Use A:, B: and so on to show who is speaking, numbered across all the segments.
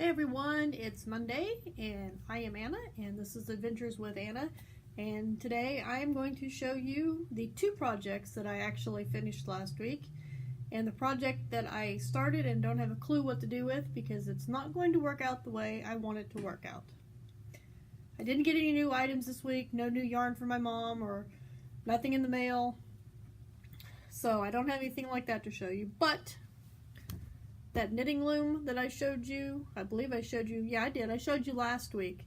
A: Hey everyone, it's Monday and I am Anna and this is Adventures with Anna, and today I am going to show you the two projects that I actually finished last week, and the project that I started and don't have a clue what to do with because it's not going to work out the way I want it to work out. I didn't get any new items this week, no new yarn from my mom or nothing in the mail, so I don't have anything like that to show you, but that knitting loom that I showed you, I believe I showed you, yeah I did, I showed you last week,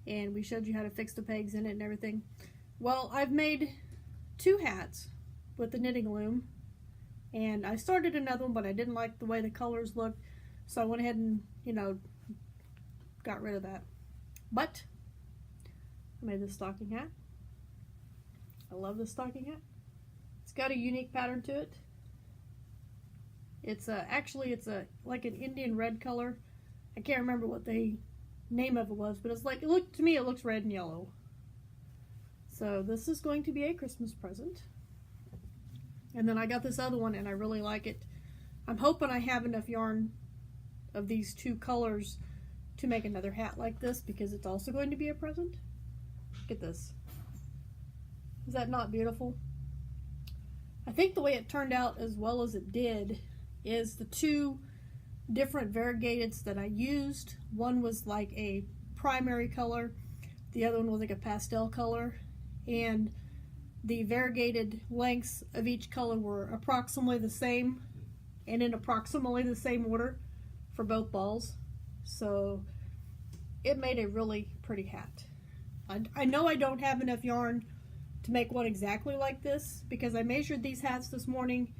A: and we showed you how to fix the pegs in it and everything. Well, I've made two hats with the knitting loom, and I started another one, but I didn't like the way the colors looked, so I went ahead and, got rid of that. But I made this stocking hat. I love this stocking hat. It's got a unique pattern to it. It's actually like an Indian red color. I can't remember what the name of it was, but it's like, to me it looks red and yellow. So this is going to be a Christmas present. And then I got this other one and I really like it. I'm hoping I have enough yarn of these two colors to make another hat like this, because it's also going to be a present. Look at this. Is that not beautiful? I think the way it turned out as well as it did is the two different variegateds that I used. One was like a primary color, the other one was like a pastel color, and the variegated lengths of each color were approximately the same and in approximately the same order for both balls. So it made a really pretty hat. I know I don't have enough yarn to make one exactly like this, because I measured these hats this morning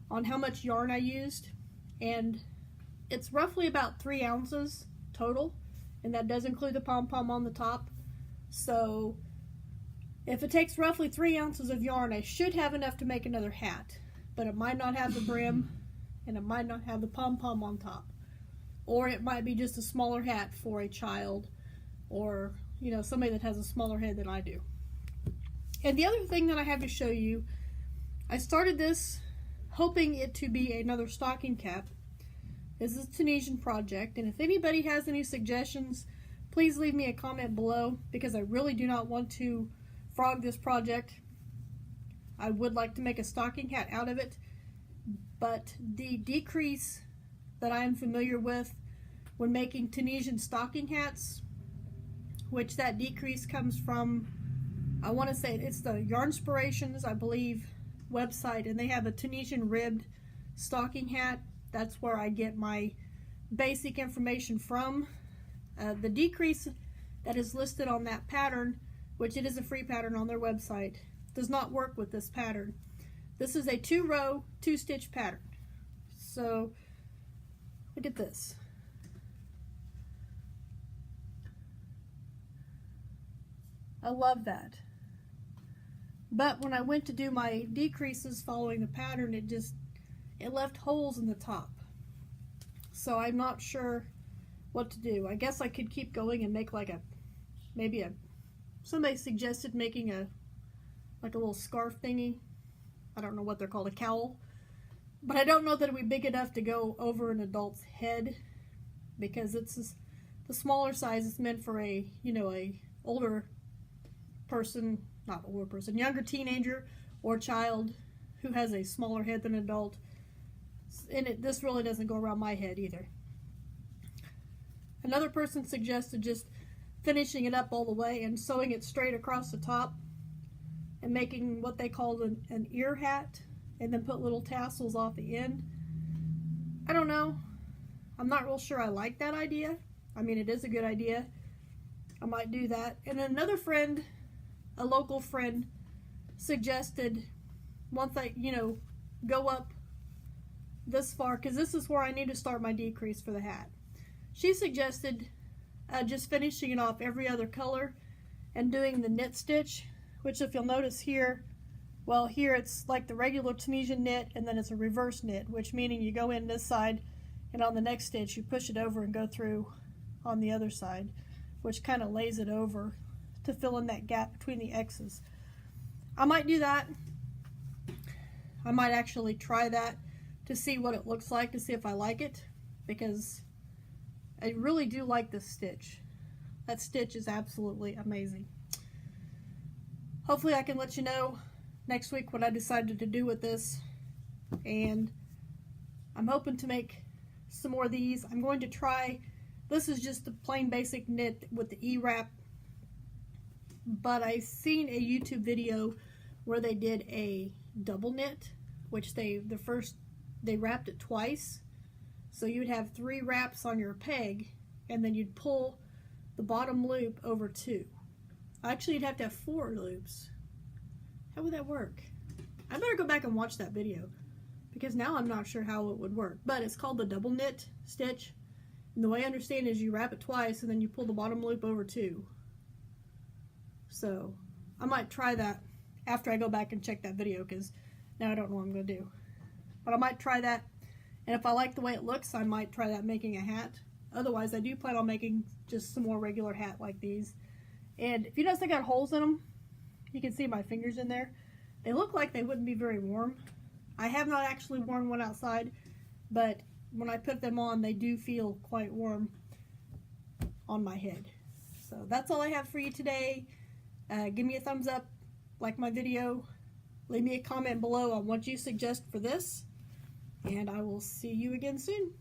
A: on how much yarn I used, and it's roughly about 3 ounces total, and that does include the pom-pom on the top. So if it takes roughly 3 ounces of yarn, I should have enough to make another hat, but it might not have the brim and it might not have the pom-pom on top, or it might be just a smaller hat for a child, or somebody that has a smaller head than I do. And the other thing that I have to show you, I started this hoping it to be another stocking cap. This is a Tunisian project, and if anybody has any suggestions, please leave me a comment below, because I really do not want to frog this project. I would like to make a stocking hat out of it, but the decrease that I am familiar with when making Tunisian stocking hats, which that decrease comes from, I want to say it's the Yarnspirations, I believe, website, and they have a Tunisian ribbed stocking hat. That's where I get my basic information from. The decrease that is listed on that pattern, which it is a free pattern on their website, does not work with this pattern. This is a 2-row, 2-stitch pattern. So look at this. I love that. But when I went to do my decreases following the pattern, it left holes in the top. So I'm not sure what to do. I guess I could keep going and make like somebody suggested making a little scarf thingy. I don't know what they're called, a cowl. But I don't know that it would be big enough to go over an adult's head, because it's the smaller size is meant for a older person, not older person, younger teenager or child who has a smaller head than an adult. And this really doesn't go around my head either. Another person suggested just finishing it up all the way and sewing it straight across the top and making what they called an ear hat, and then put little tassels off the end. I don't know. I'm not real sure I like that idea. I mean, it is a good idea. I might do that. And then another friend, a local friend, suggested once I, go up this far, because this is where I need to start my decrease for the hat. She suggested just finishing it off every other color and doing the knit stitch, which if you'll notice here, well, here it's like the regular Tunisian knit, and then it's a reverse knit, which meaning you go in this side, and on the next stitch you push it over and go through on the other side, which kind of lays it over to fill in that gap between the X's. I might do that. I might actually try that to see what it looks like, to see if I like it, because I really do like this stitch. That stitch is absolutely amazing. Hopefully I can let you know next week what I decided to do with this. And I'm hoping to make some more of these. I'm going to try, this is just the plain basic knit with the E-wrap. But I seen a YouTube video where they did a double knit, which they wrapped it twice. So you would have 3 wraps on your peg, and then you'd pull the bottom loop over 2. Actually, you'd have to have 4 loops. How would that work? I better go back and watch that video, because now I'm not sure how it would work. But it's called the double knit stitch. And the way I understand it is you wrap it twice, and then you pull the bottom loop over 2. So I might try that after I go back and check that video, because now I don't know what I'm going to do. But I might try that. And if I like the way it looks, I might try that making a hat. Otherwise, I do plan on making just some more regular hat like these. And if you notice they got holes in them, you can see my fingers in there. They look like they wouldn't be very warm. I have not actually worn one outside, but when I put them on, they do feel quite warm on my head. So that's all I have for you today. Give me a thumbs up, like my video, leave me a comment below on what you suggest for this, and I will see you again soon.